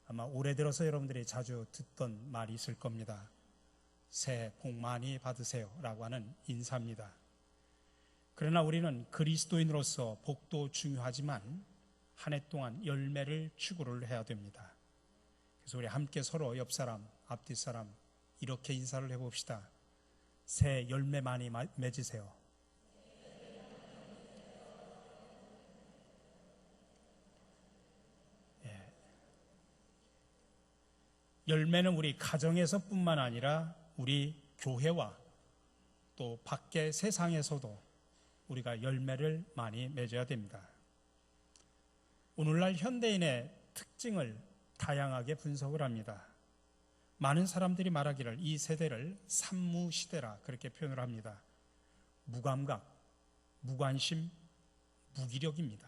아마 올해 들어서 여러분들이 자주 듣던 말이 있을 겁니다. 새해 복 많이 받으세요 라고 하는 인사입니다. 그러나 우리는 그리스도인으로서 복도 중요하지만 한 해 동안 열매를 추구를 해야 됩니다. 그래서 우리 함께 서로 옆 사람, 앞뒤 사람 이렇게 인사를 해봅시다. 새해 열매 많이 맺으세요. 열매는 우리 가정에서뿐만 아니라 우리 교회와 또 밖의 세상에서도 우리가 열매를 많이 맺어야 됩니다. 오늘날 현대인의 특징을 다양하게 분석을 합니다. 많은 사람들이 말하기를 이 세대를 산무시대라 그렇게 표현을 합니다. 무감각, 무관심, 무기력입니다.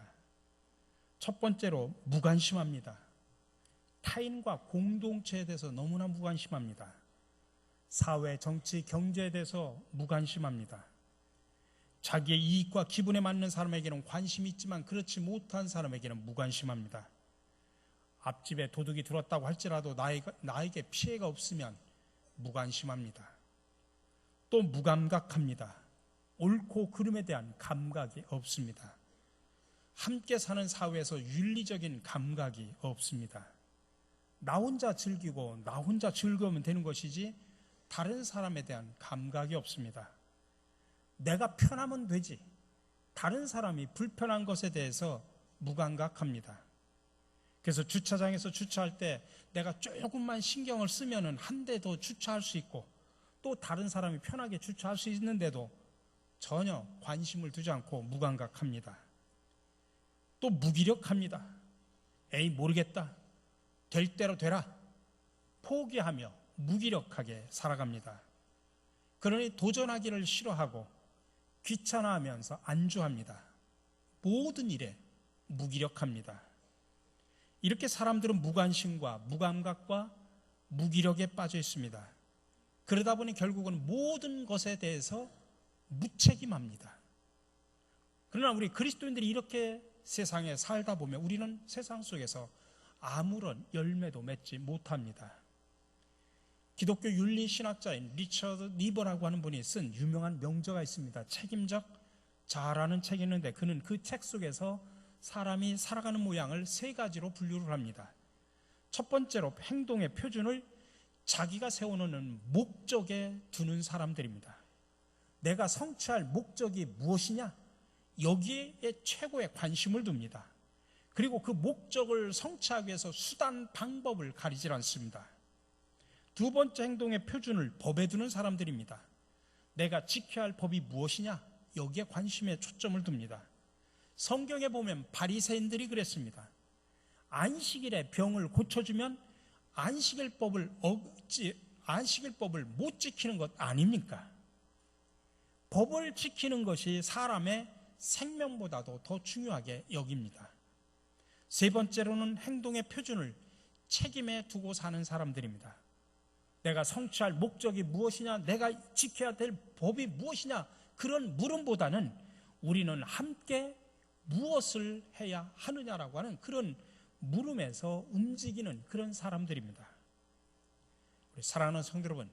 첫 번째로 무관심합니다. 타인과 공동체에 대해서 너무나 무관심합니다. 사회, 정치, 경제에 대해서 무관심합니다. 자기의 이익과 기분에 맞는 사람에게는 관심이 있지만 그렇지 못한 사람에게는 무관심합니다. 앞집에 도둑이 들었다고 할지라도 나에게 피해가 없으면 무관심합니다. 또 무감각합니다. 옳고 그름에 대한 감각이 없습니다. 함께 사는 사회에서 윤리적인 감각이 없습니다. 나 혼자 즐기고 나 혼자 즐거우면 되는 것이지 다른 사람에 대한 감각이 없습니다. 내가 편하면 되지 다른 사람이 불편한 것에 대해서 무감각합니다. 그래서 주차장에서 주차할 때 내가 조금만 신경을 쓰면 한 대 더 주차할 수 있고 또 다른 사람이 편하게 주차할 수 있는데도 전혀 관심을 두지 않고 무감각합니다. 또 무기력합니다. 에이 모르겠다. 될 대로 되라. 포기하며 무기력하게 살아갑니다. 그러니 도전하기를 싫어하고 귀찮아하면서 안주합니다. 모든 일에 무기력합니다. 이렇게 사람들은 무관심과 무감각과 무기력에 빠져 있습니다. 그러다 보니 결국은 모든 것에 대해서 무책임합니다. 그러나 우리 그리스도인들이 이렇게 세상에 살다 보면 우리는 세상 속에서 아무런 열매도 맺지 못합니다. 기독교 윤리신학자인 리처드 니버라고 하는 분이 쓴 유명한 명저가 있습니다. 책임적 자아라는 책이 있는데 그는 그 책 속에서 사람이 살아가는 모양을 세 가지로 분류를 합니다. 첫 번째로 행동의 표준을 자기가 세워놓는 목적에 두는 사람들입니다. 내가 성취할 목적이 무엇이냐? 여기에 최고의 관심을 둡니다. 그리고 그 목적을 성취하기 위해서 수단, 방법을 가리질 않습니다. 두 번째 행동의 표준을 법에 두는 사람들입니다. 내가 지켜야 할 법이 무엇이냐? 여기에 관심에 초점을 둡니다. 성경에 보면 바리새인들이 그랬습니다. 안식일에 병을 고쳐주면 안식일법을 못 지키는 것 아닙니까? 법을 지키는 것이 사람의 생명보다도 더 중요하게 여깁니다. 세 번째로는 행동의 표준을 책임에 두고 사는 사람들입니다. 내가 성취할 목적이 무엇이냐, 내가 지켜야 될 법이 무엇이냐, 그런 물음보다는 우리는 함께 무엇을 해야 하느냐라고 하는 그런 물음에서 움직이는 그런 사람들입니다. 우리 사랑하는 성도 여러분,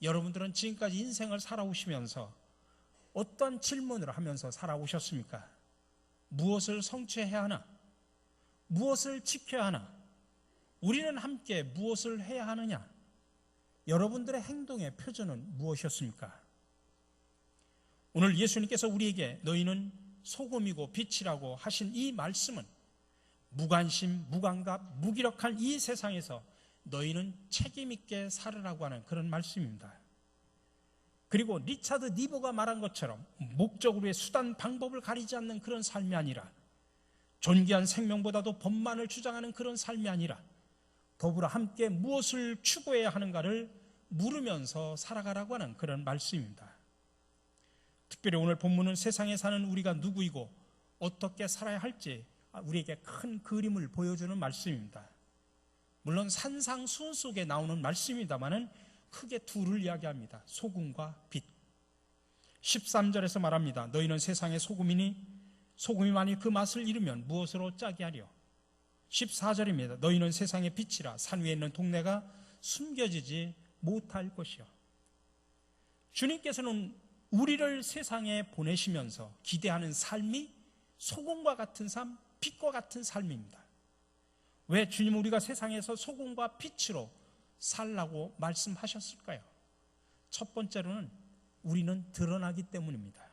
여러분들은 지금까지 인생을 살아오시면서 어떤 질문을 하면서 살아오셨습니까? 무엇을 성취해야 하나? 무엇을 지켜야 하나? 우리는 함께 무엇을 해야 하느냐? 여러분들의 행동의 표준은 무엇이었습니까? 오늘 예수님께서 우리에게 너희는 소금이고 빛이라고 하신 이 말씀은 무관심, 무감각, 무기력한 이 세상에서 너희는 책임있게 살으라고 하는 그런 말씀입니다. 그리고 리차드 니버가 말한 것처럼 목적으로의 수단, 방법을 가리지 않는 그런 삶이 아니라 존귀한 생명보다도 법만을 주장하는 그런 삶이 아니라 더불어 함께 무엇을 추구해야 하는가를 물으면서 살아가라고 하는 그런 말씀입니다. 특별히 오늘 본문은 세상에 사는 우리가 누구이고 어떻게 살아야 할지 우리에게 큰 그림을 보여주는 말씀입니다. 물론 산상수훈 속에 나오는 말씀입니다마는 크게 둘을 이야기합니다. 소금과 빛. 13절에서 말합니다. 너희는 세상의 소금이니 소금이 만일 그 맛을 잃으면 무엇으로 짜게 하려? 14절입니다. 너희는 세상의 빛이라. 산 위에 있는 동네가 숨겨지지 못할 것이요. 주님께서는 우리를 세상에 보내시면서 기대하는 삶이 소금과 같은 삶, 빛과 같은 삶입니다. 왜 주님은 우리가 세상에서 소금과 빛으로 살라고 말씀하셨을까요? 첫 번째로는 우리는 드러나기 때문입니다.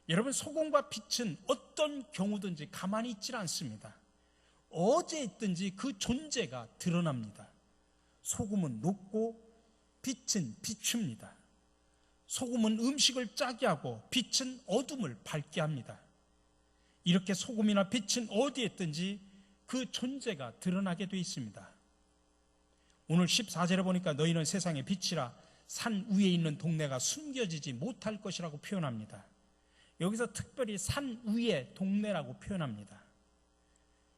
여러분, 소금과 빛은 어떤 경우든지 가만히 있질 않습니다. 어디에 있든지 그 존재가 드러납니다. 소금은 녹고 빛은 비춥니다. 소금은 음식을 짜게 하고 빛은 어둠을 밝게 합니다. 이렇게 소금이나 빛은 어디에 있든지 그 존재가 드러나게 되어 있습니다. 오늘 14절에 보니까 너희는 세상의 빛이라. 산 위에 있는 동네가 숨겨지지 못할 것이라고 표현합니다. 여기서 특별히 산 위의 동네라고 표현합니다.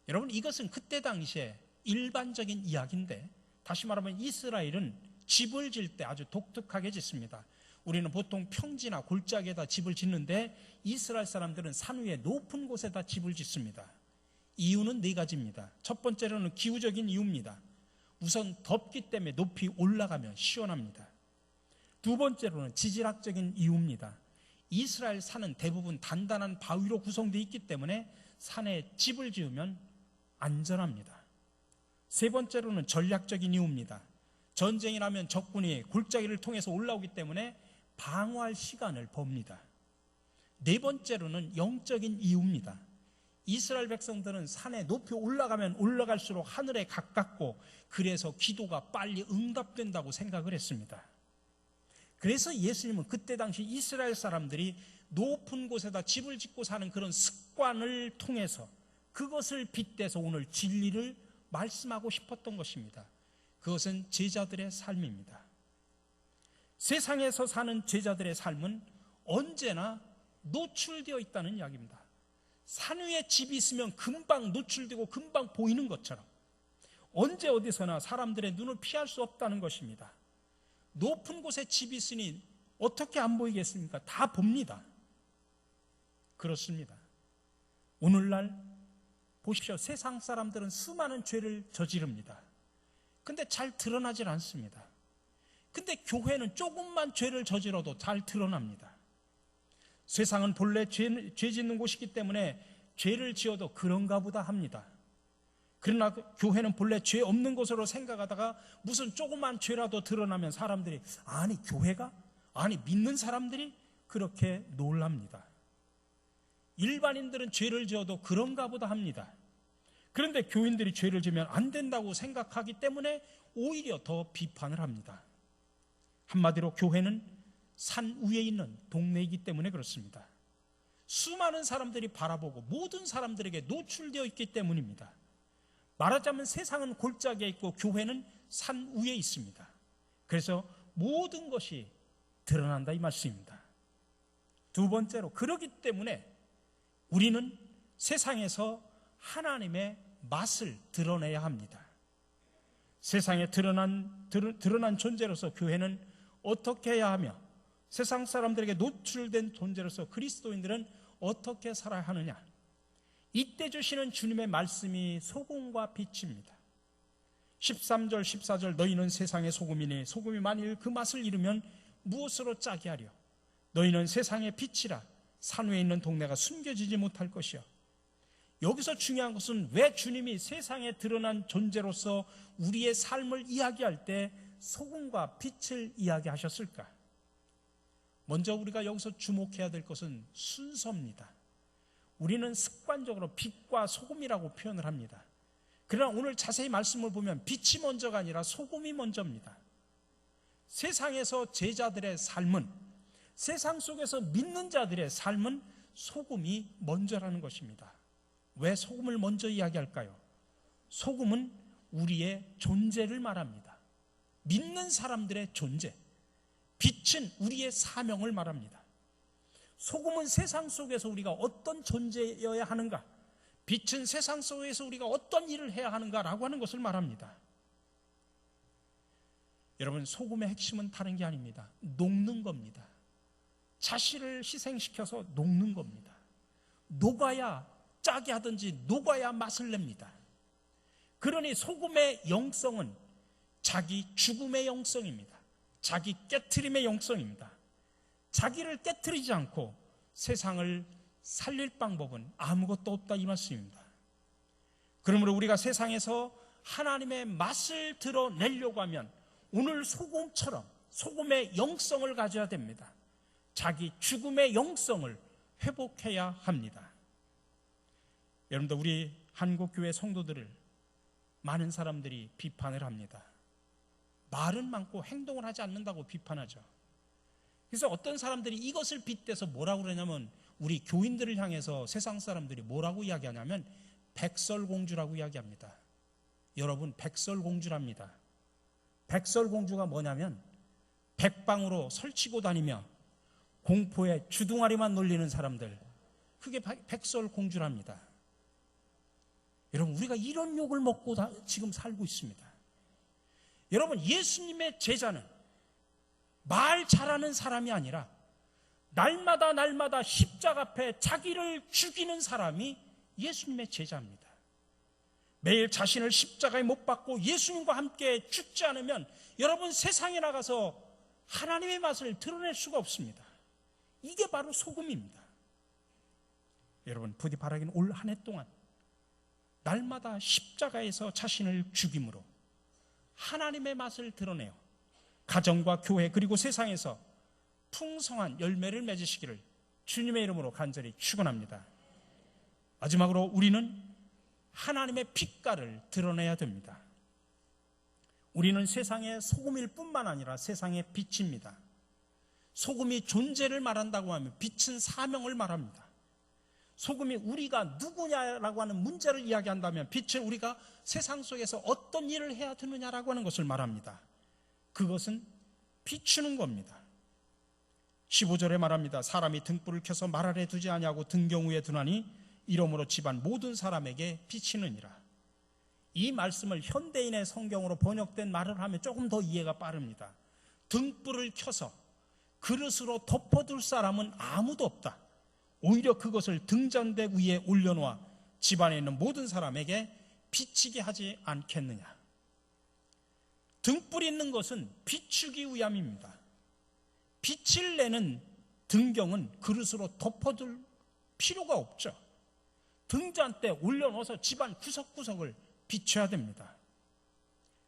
여러분, 이것은 그때 당시에 일반적인 이야기인데, 다시 말하면 이스라엘은 집을 질 때 아주 독특하게 짓습니다. 우리는 보통 평지나 골짜기에다 집을 짓는데 이스라엘 사람들은 산 위에 높은 곳에다 집을 짓습니다. 이유는 네 가지입니다. 첫 번째로는 기후적인 이유입니다. 우선 덥기 때문에 높이 올라가면 시원합니다. 두 번째로는 지질학적인 이유입니다. 이스라엘 산은 대부분 단단한 바위로 구성되어 있기 때문에 산에 집을 지으면 안전합니다. 세 번째로는 전략적인 이유입니다. 전쟁이 나면 적군이 골짜기를 통해서 올라오기 때문에 방어할 시간을 법니다. 네 번째로는 영적인 이유입니다. 이스라엘 백성들은 산에 높이 올라가면 올라갈수록 하늘에 가깝고 그래서 기도가 빨리 응답된다고 생각을 했습니다. 그래서 예수님은 그때 당시 이스라엘 사람들이 높은 곳에다 집을 짓고 사는 그런 습관을 통해서 그것을 빗대서 오늘 진리를 말씀하고 싶었던 것입니다. 그것은 제자들의 삶입니다. 세상에서 사는 제자들의 삶은 언제나 노출되어 있다는 이야기입니다. 산 위에 집이 있으면 금방 노출되고 금방 보이는 것처럼 언제 어디서나 사람들의 눈을 피할 수 없다는 것입니다. 높은 곳에 집이 있으니 어떻게 안 보이겠습니까? 다 봅니다. 그렇습니다. 오늘날 보십시오. 세상 사람들은 수많은 죄를 저지릅니다. 근데 잘 드러나질 않습니다. 근데 교회는 조금만 죄를 저질러도 잘 드러납니다. 세상은 본래 죄 짓는 곳이기 때문에 죄를 지어도 그런가 보다 합니다. 그러나 교회는 본래 죄 없는 곳으로 생각하다가 무슨 조그만 죄라도 드러나면 사람들이 아니 교회가? 아니 믿는 사람들이 그렇게 놀랍니다. 일반인들은 죄를 지어도 그런가 보다 합니다. 그런데 교인들이 죄를 지면 안 된다고 생각하기 때문에 오히려 더 비판을 합니다. 한마디로 교회는 산 위에 있는 동네이기 때문에 그렇습니다. 수많은 사람들이 바라보고 모든 사람들에게 노출되어 있기 때문입니다. 말하자면 세상은 골짜기에 있고 교회는 산 위에 있습니다. 그래서 모든 것이 드러난다 이 말씀입니다. 두 번째로 그렇기 때문에 우리는 세상에서 하나님의 맛을 드러내야 합니다. 세상에 드러난 존재로서 교회는 어떻게 해야 하며 세상 사람들에게 노출된 존재로서 그리스도인들은 어떻게 살아야 하느냐. 이때 주시는 주님의 말씀이 소금과 빛입니다. 13절 14절 너희는 세상의 소금이니 소금이 만일 그 맛을 잃으면 무엇으로 짜게 하려. 너희는 세상의 빛이라. 산 위에 있는 동네가 숨겨지지 못할 것이요. 여기서 중요한 것은 왜 주님이 세상에 드러난 존재로서 우리의 삶을 이야기할 때 소금과 빛을 이야기하셨을까? 먼저 우리가 여기서 주목해야 될 것은 순서입니다. 우리는 습관적으로 빛과 소금이라고 표현을 합니다. 그러나 오늘 자세히 말씀을 보면 빛이 먼저가 아니라 소금이 먼저입니다. 세상에서 제자들의 삶은, 세상 속에서 믿는 자들의 삶은 소금이 먼저라는 것입니다. 왜 소금을 먼저 이야기할까요? 소금은 우리의 존재를 말합니다. 믿는 사람들의 존재. 빛은 우리의 사명을 말합니다. 소금은 세상 속에서 우리가 어떤 존재여야 하는가, 빛은 세상 속에서 우리가 어떤 일을 해야 하는가라고 하는 것을 말합니다. 여러분, 소금의 핵심은 다른 게 아닙니다. 녹는 겁니다. 자신을 희생시켜서 녹는 겁니다. 녹아야 짜게 하든지 녹아야 맛을 냅니다. 그러니 소금의 영성은 자기 죽음의 영성입니다. 자기 깨트림의 영성입니다. 자기를 깨트리지 않고 세상을 살릴 방법은 아무것도 없다, 이 말씀입니다. 그러므로 우리가 세상에서 하나님의 맛을 드러내려고 하면 오늘 소금처럼 소금의 영성을 가져야 됩니다. 자기 죽음의 영성을 회복해야 합니다. 여러분들, 우리 한국교회 성도들을 많은 사람들이 비판을 합니다. 말은 많고 행동을 하지 않는다고 비판하죠. 그래서 어떤 사람들이 이것을 빗대서 뭐라고 그러냐면, 우리 교인들을 향해서 세상 사람들이 뭐라고 이야기하냐면 백설공주라고 이야기합니다. 여러분, 백설공주랍니다. 백설공주가 뭐냐면 백방으로 설치고 다니며 공포에 주둥아리만 놀리는 사람들, 그게 백설공주랍니다. 여러분, 우리가 이런 욕을 먹고 지금 살고 있습니다. 여러분, 예수님의 제자는 말 잘하는 사람이 아니라 날마다 십자가 앞에 자기를 죽이는 사람이 예수님의 제자입니다. 매일 자신을 십자가에 못 박고 예수님과 함께 죽지 않으면 여러분, 세상에 나가서 하나님의 맛을 드러낼 수가 없습니다. 이게 바로 소금입니다. 여러분, 부디 바라기는 올 한 해 동안 날마다 십자가에서 자신을 죽임으로 하나님의 맛을 드러내어 가정과 교회 그리고 세상에서 풍성한 열매를 맺으시기를 주님의 이름으로 간절히 축원합니다. 마지막으로 우리는 하나님의 빛깔을 드러내야 됩니다. 우리는 세상의 소금일 뿐만 아니라 세상의 빛입니다. 소금이 존재를 말한다고 하면 빛은 사명을 말합니다. 소금이 우리가 누구냐라고 하는 문제를 이야기한다면 빛은 우리가 세상 속에서 어떤 일을 해야 되느냐라고 하는 것을 말합니다. 그것은 비추는 겁니다. 15절에 말합니다. 사람이 등불을 켜서 말 아래 두지 아니하고 등경 위에 두나니 이러므로 집안 모든 사람에게 비치느니라. 이 말씀을 현대인의 성경으로 번역된 말을 하면 조금 더 이해가 빠릅니다. 등불을 켜서 그릇으로 덮어둘 사람은 아무도 없다. 오히려 그것을 등잔대 위에 올려놓아 집안에 있는 모든 사람에게 비치게 하지 않겠느냐. 등불이 있는 것은 비추기 위함입니다. 빛을 내는 등경은 그릇으로 덮어둘 필요가 없죠. 등잔대 올려놓아서 집안 구석구석을 비춰야 됩니다.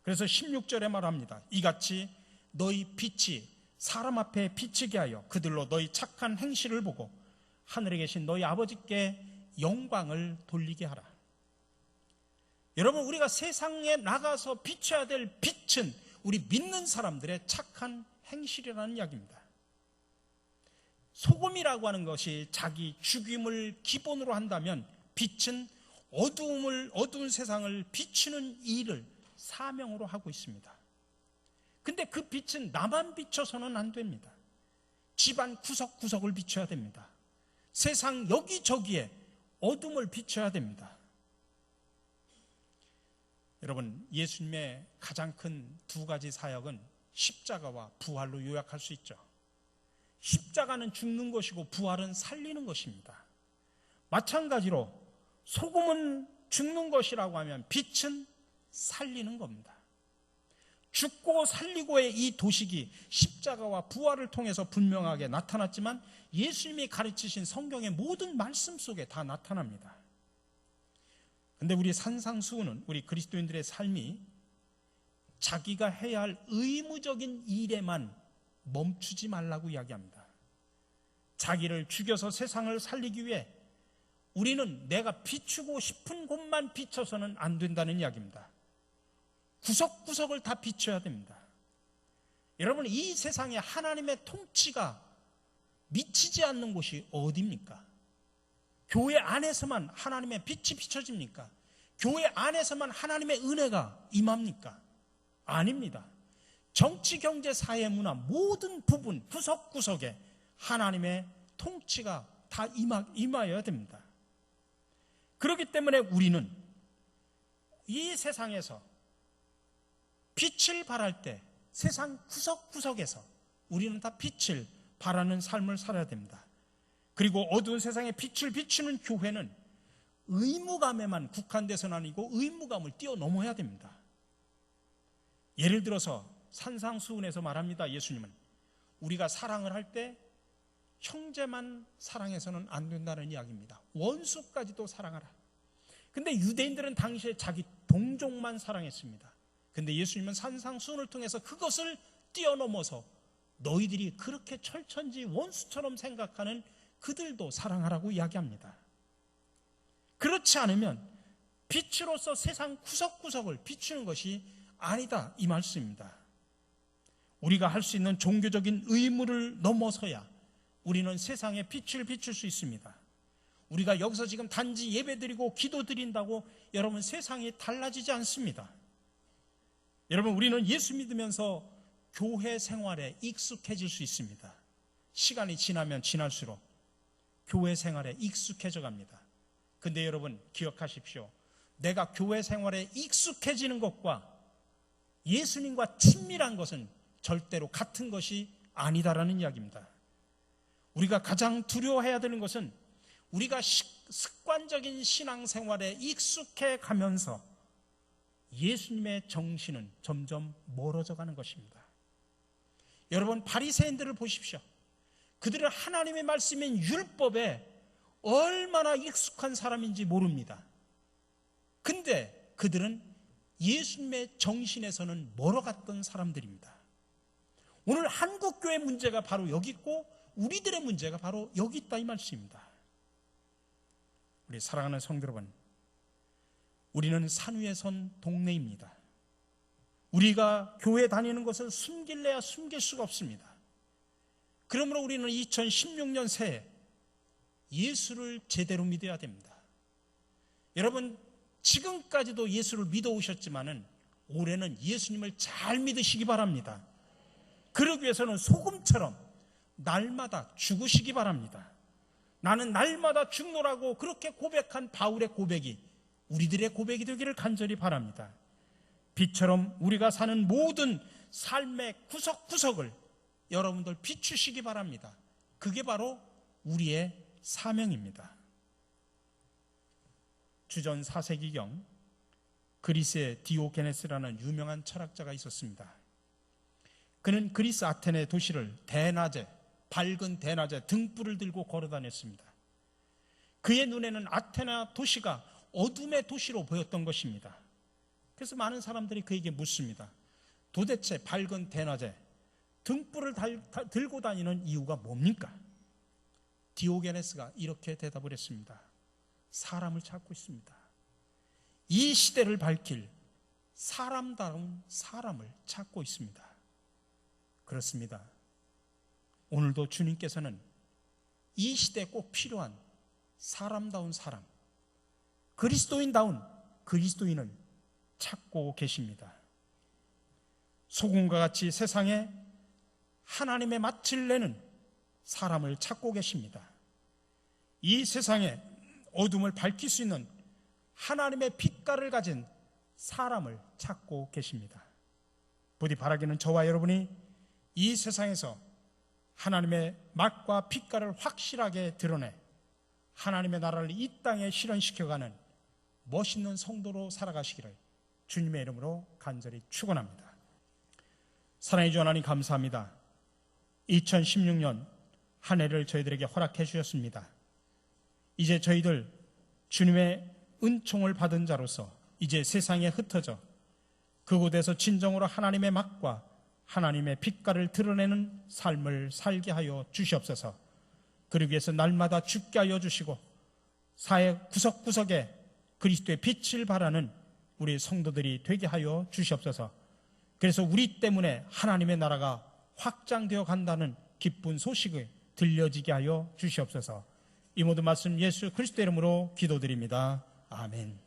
그래서 16절에 말합니다. 이같이 너희 빛이 사람 앞에 비치게 하여 그들로 너희 착한 행실을 보고 하늘에 계신 너희 아버지께 영광을 돌리게 하라. 여러분, 우리가 세상에 나가서 비춰야 될 빛은 우리 믿는 사람들의 착한 행실이라는 이야기입니다. 소금이라고 하는 것이 자기 죽임을 기본으로 한다면 빛은 어두운 세상을 비추는 일을 사명으로 하고 있습니다. 근데 그 빛은 나만 비춰서는 안 됩니다. 집안 구석구석을 비춰야 됩니다. 세상 여기저기에 어둠을 비춰야 됩니다. 여러분, 예수님의 가장 큰 두 가지 사역은 십자가와 부활로 요약할 수 있죠. 십자가는 죽는 것이고 부활은 살리는 것입니다. 마찬가지로 소금은 죽는 것이라고 하면 빛은 살리는 겁니다. 죽고 살리고의 이 도식이 십자가와 부활을 통해서 분명하게 나타났지만 예수님이 가르치신 성경의 모든 말씀 속에 다 나타납니다. 근데 우리 산상수훈은 우리 그리스도인들의 삶이 자기가 해야 할 의무적인 일에만 멈추지 말라고 이야기합니다. 자기를 죽여서 세상을 살리기 위해 우리는 내가 비추고 싶은 곳만 비춰서는 안 된다는 이야기입니다. 구석구석을 다 비춰야 됩니다. 여러분, 이 세상에 하나님의 통치가 미치지 않는 곳이 어디입니까? 교회 안에서만 하나님의 빛이 비춰집니까? 교회 안에서만 하나님의 은혜가 임합니까? 아닙니다. 정치, 경제, 사회, 문화 모든 부분 구석구석에 하나님의 통치가 다 임하여야 됩니다. 그렇기 때문에 우리는 이 세상에서 빛을 발할 때 세상 구석구석에서 우리는 다 빛을 발하는 삶을 살아야 됩니다. 그리고 어두운 세상에 빛을 비추는 교회는 의무감에만 국한돼서는 아니고 의무감을 뛰어넘어야 됩니다. 예를 들어서 산상수훈에서 말합니다. 예수님은 우리가 사랑을 할 때 형제만 사랑해서는 안 된다는 이야기입니다. 원수까지도 사랑하라. 근데 유대인들은 당시에 자기 동족만 사랑했습니다. 근데 예수님은 산상수훈을 통해서 그것을 뛰어넘어서 너희들이 그렇게 철천지 원수처럼 생각하는 그들도 사랑하라고 이야기합니다. 그렇지 않으면 빛으로서 세상 구석구석을 비추는 것이 아니다, 이 말씀입니다. 우리가 할 수 있는 종교적인 의무를 넘어서야 우리는 세상에 빛을 비출 수 있습니다. 우리가 여기서 지금 단지 예배드리고 기도드린다고 여러분 세상이 달라지지 않습니다. 여러분, 우리는 예수 믿으면서 교회 생활에 익숙해질 수 있습니다. 시간이 지나면 지날수록 교회 생활에 익숙해져 갑니다. 근데 여러분 기억하십시오. 내가 교회 생활에 익숙해지는 것과 예수님과 친밀한 것은 절대로 같은 것이 아니다라는 이야기입니다. 우리가 가장 두려워해야 되는 것은 우리가 습관적인 신앙생활에 익숙해 가면서 예수님의 정신은 점점 멀어져 가는 것입니다. 여러분, 바리새인들을 보십시오. 그들은 하나님의 말씀인 율법에 얼마나 익숙한 사람인지 모릅니다. 근데 그들은 예수님의 정신에서는 멀어갔던 사람들입니다. 오늘 한국교회 문제가 바로 여기 있고 우리들의 문제가 바로 여기 있다, 이 말씀입니다. 우리 사랑하는 성도 여러분, 우리는 산 위에 선 동네입니다. 우리가 교회 다니는 것을 숨길래야 숨길 수가 없습니다. 그러므로 우리는 2016년 새해 예수를 제대로 믿어야 됩니다. 여러분, 지금까지도 예수를 믿어오셨지만은 올해는 예수님을 잘 믿으시기 바랍니다. 그러기 위해서는 소금처럼 날마다 죽으시기 바랍니다. 나는 날마다 죽노라고 그렇게 고백한 바울의 고백이 우리들의 고백이 되기를 간절히 바랍니다. 빛처럼 우리가 사는 모든 삶의 구석구석을 여러분들 비추시기 바랍니다. 그게 바로 우리의 사명입니다. 주전 4세기경 그리스의 디오게네스라는 유명한 철학자가 있었습니다. 그는 그리스 아테네 도시를 대낮에, 밝은 대낮에 등불을 들고 걸어 다녔습니다. 그의 눈에는 아테네 도시가 어둠의 도시로 보였던 것입니다. 그래서 많은 사람들이 그에게 묻습니다. 도대체 밝은 대낮에 등불을 들고 다니는 이유가 뭡니까? 디오게네스가 이렇게 대답을 했습니다. 사람을 찾고 있습니다. 이 시대를 밝힐 사람다운 사람을 찾고 있습니다. 그렇습니다. 오늘도 주님께서는 이 시대에 꼭 필요한 사람다운 사람, 그리스도인다운 그리스도인을 찾고 계십니다. 소금과 같이 세상에 하나님의 맛을 내는 사람을 찾고 계십니다. 이 세상에 어둠을 밝힐 수 있는 하나님의 빛깔을 가진 사람을 찾고 계십니다. 부디 바라기는 저와 여러분이 이 세상에서 하나님의 맛과 빛깔을 확실하게 드러내 하나님의 나라를 이 땅에 실현시켜가는 멋있는 성도로 살아가시기를 주님의 이름으로 간절히 축원합니다. 사랑해 주 하나님 감사합니다. 2016년 한 해를 저희들에게 허락해 주셨습니다. 이제 저희들 주님의 은총을 받은 자로서 이제 세상에 흩어져 그곳에서 진정으로 하나님의 맛과 하나님의 빛깔을 드러내는 삶을 살게 하여 주시옵소서. 그러기 위해서 날마다 죽게 하여 주시고 사회 구석구석에 그리스도의 빛을 발하는 우리 성도들이 되게 하여 주시옵소서. 그래서 우리 때문에 하나님의 나라가 확장되어 간다는 기쁜 소식을 들려지게 하여 주시옵소서. 이 모든 말씀 예수 그리스도 이름으로 기도드립니다. 아멘.